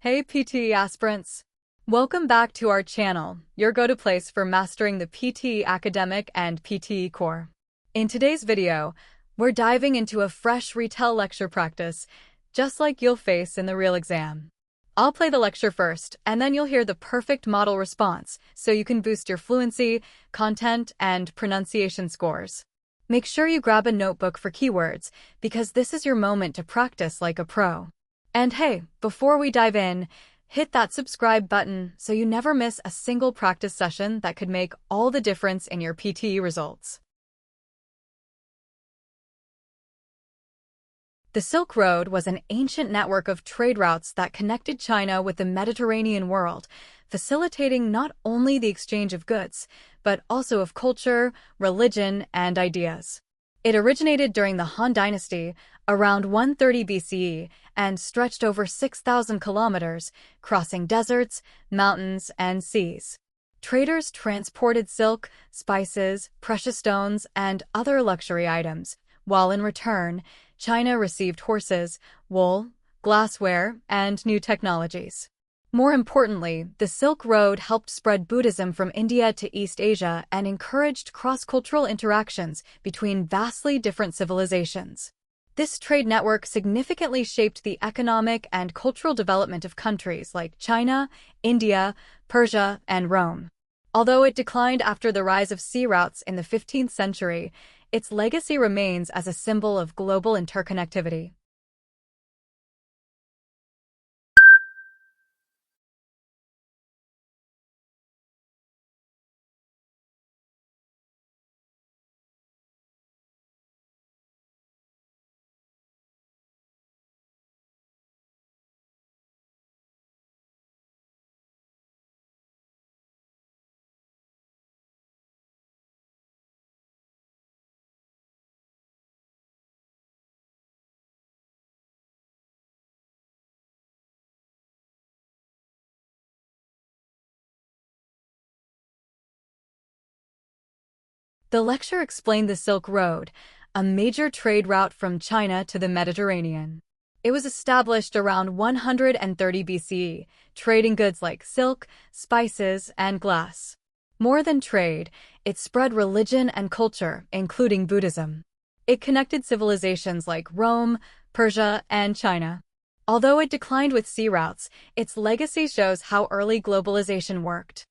Hey PTE aspirants! Welcome back to our channel, your go-to place for mastering the PTE Academic and PTE Core. In today's video, we're diving into a fresh Retell lecture practice, just like you'll face in the real exam. I'll play the lecture first, and then you'll hear the perfect model response, so you can boost your fluency, content, and pronunciation scores. Make sure you grab a notebook for keywords, because this is your moment to practice like a pro. And hey, before we dive in, hit that subscribe button so you never miss a single practice session that could make all the difference in your PTE results. The Silk Road was an ancient network of trade routes that connected China with the Mediterranean world, facilitating not only the exchange of goods, but also of culture, religion, and ideas. It originated during the Han Dynasty, around 130 BCE, and stretched over 6,000 kilometers, crossing deserts, mountains, and seas. Traders transported silk, spices, precious stones, and other luxury items, while in return, China received horses, wool, glassware, and new technologies. More importantly, the Silk Road helped spread Buddhism from India to East Asia and encouraged cross-cultural interactions between vastly different civilizations. This trade network significantly shaped the economic and cultural development of countries like China, India, Persia, and Rome. Although it declined after the rise of sea routes in the 15th century, its legacy remains as a symbol of global interconnectivity. The lecture explained the Silk Road, a major trade route from China to the Mediterranean. It was established around 130 BCE, trading goods like silk, spices, and glass. More than trade, it spread religion and culture, including Buddhism. It connected civilizations like Rome, Persia, and China. Although it declined with sea routes, its legacy shows how early globalization worked.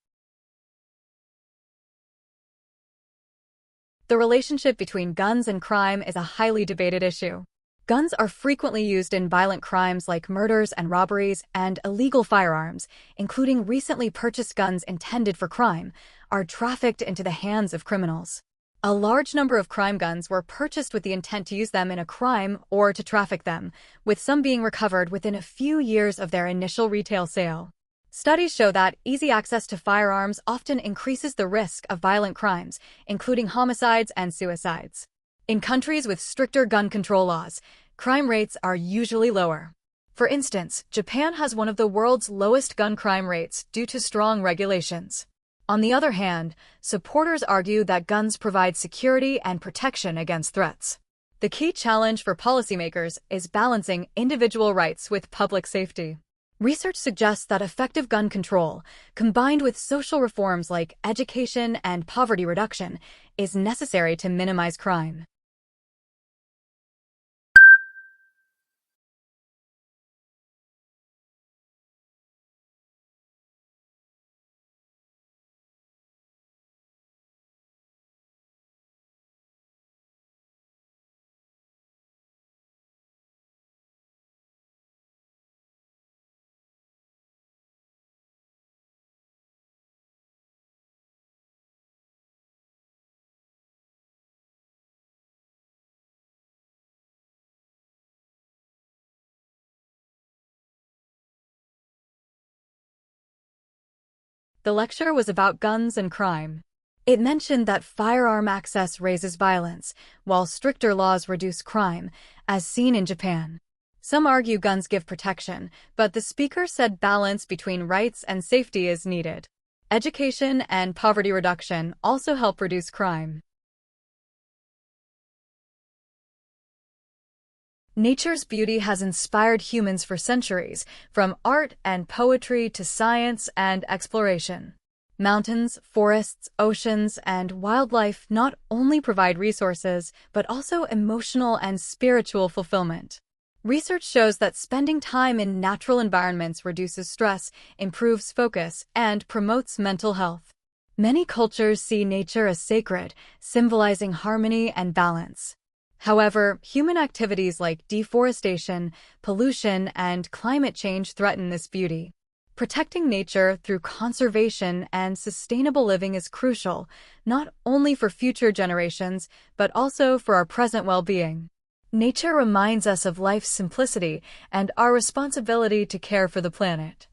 The relationship between guns and crime is a highly debated issue. Guns are frequently used in violent crimes like murders and robberies, and illegal firearms, including recently purchased guns intended for crime, are trafficked into the hands of criminals. A large number of crime guns were purchased with the intent to use them in a crime or to traffic them, with some being recovered within a few years of their initial retail sale. Studies show that easy access to firearms often increases the risk of violent crimes, including homicides and suicides. In countries with stricter gun control laws, crime rates are usually lower. For instance, Japan has one of the world's lowest gun crime rates due to strong regulations. On the other hand, supporters argue that guns provide security and protection against threats. The key challenge for policymakers is balancing individual rights with public safety. Research suggests that effective gun control, combined with social reforms like education and poverty reduction, is necessary to minimize crime. The lecture was about guns and crime. It mentioned that firearm access raises violence, while stricter laws reduce crime, as seen in Japan. Some argue guns give protection, but the speaker said balance between rights and safety is needed. Education and poverty reduction also help reduce crime. Nature's beauty has inspired humans for centuries, from art and poetry to science and exploration. Mountains, forests, oceans, and wildlife not only provide resources, but also emotional and spiritual fulfillment. Research shows that spending time in natural environments reduces stress, improves focus, and promotes mental health. Many cultures see nature as sacred, symbolizing harmony and balance. However, human activities like deforestation, pollution, and climate change threaten this beauty. Protecting nature through conservation and sustainable living is crucial, not only for future generations, but also for our present well-being. Nature reminds us of life's simplicity and our responsibility to care for the planet.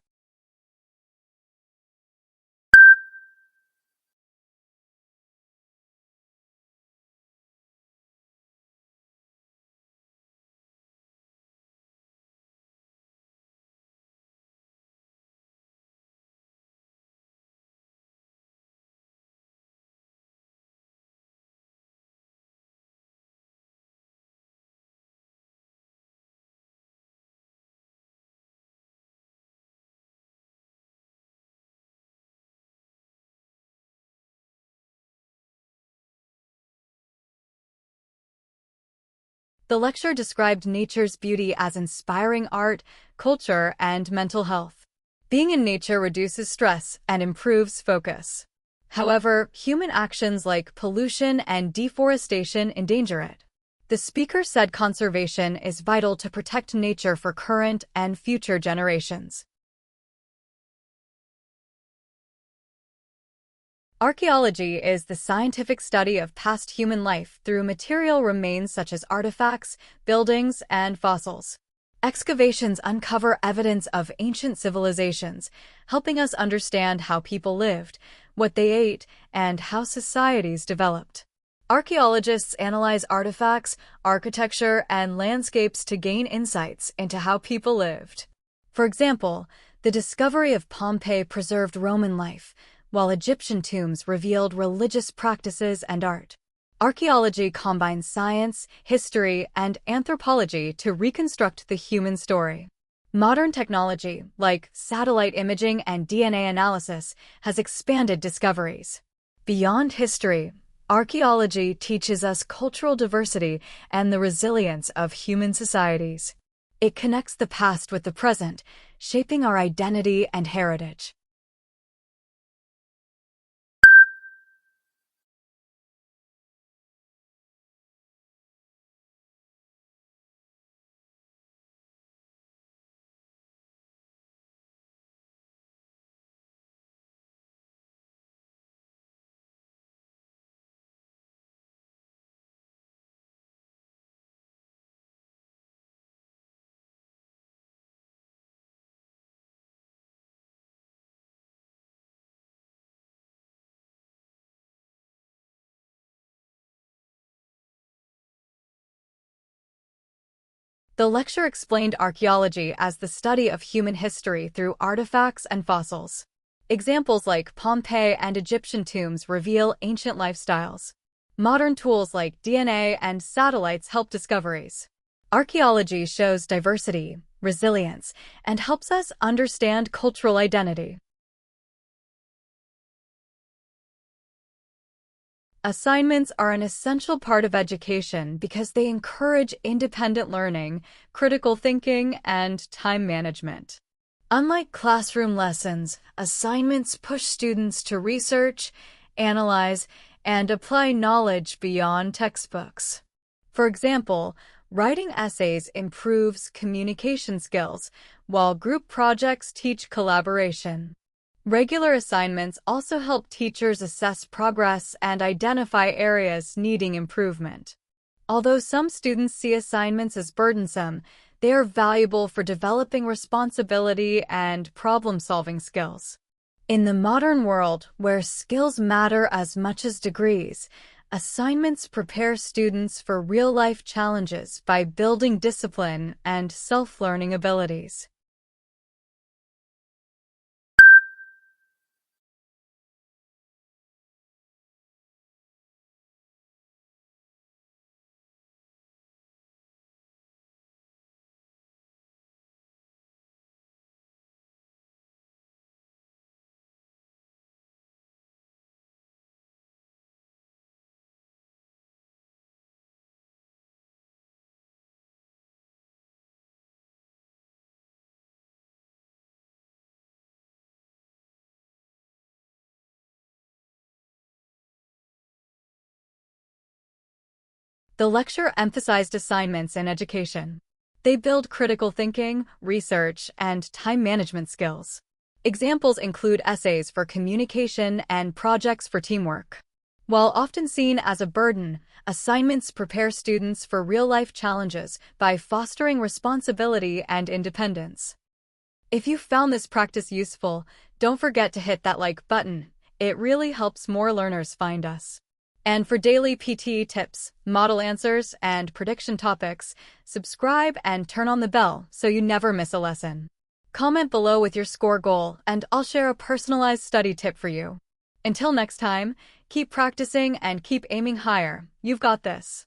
The lecture described nature's beauty as inspiring art, culture, and mental health. Being in nature reduces stress and improves focus. However, human actions like pollution and deforestation endanger it. The speaker said conservation is vital to protect nature for current and future generations. Archaeology is the scientific study of past human life through material remains such as artifacts, buildings, and fossils. Excavations uncover evidence of ancient civilizations, helping us understand how people lived, what they ate, and how societies developed. Archaeologists analyze artifacts, architecture, and landscapes to gain insights into how people lived. For example, the discovery of Pompeii preserved Roman life, while Egyptian tombs revealed religious practices and art. Archaeology combines science, history, and anthropology to reconstruct the human story. Modern technology, like satellite imaging and DNA analysis, has expanded discoveries. Beyond history, archaeology teaches us cultural diversity and the resilience of human societies. It connects the past with the present, shaping our identity and heritage. The lecture explained archaeology as the study of human history through artifacts and fossils. Examples like Pompeii and Egyptian tombs reveal ancient lifestyles. Modern tools like DNA and satellites help discoveries. Archaeology shows diversity, resilience, and helps us understand cultural identity. Assignments are an essential part of education because they encourage independent learning, critical thinking, and time management. Unlike classroom lessons, assignments push students to research, analyze, and apply knowledge beyond textbooks. For example, writing essays improves communication skills, while group projects teach collaboration. Regular assignments also help teachers assess progress and identify areas needing improvement. Although some students see assignments as burdensome, they are valuable for developing responsibility and problem-solving skills. In the modern world, where skills matter as much as degrees, assignments prepare students for real-life challenges by building discipline and self-learning abilities. The lecture emphasized assignments in education. They build critical thinking, research, and time management skills. Examples include essays for communication and projects for teamwork. While often seen as a burden, assignments prepare students for real-life challenges by fostering responsibility and independence. If you found this practice useful, don't forget to hit that like button. It really helps more learners find us. And for daily PTE tips, model answers, and prediction topics, subscribe and turn on the bell so you never miss a lesson. Comment below with your score goal, and I'll share a personalized study tip for you. Until next time, keep practicing and keep aiming higher. You've got this.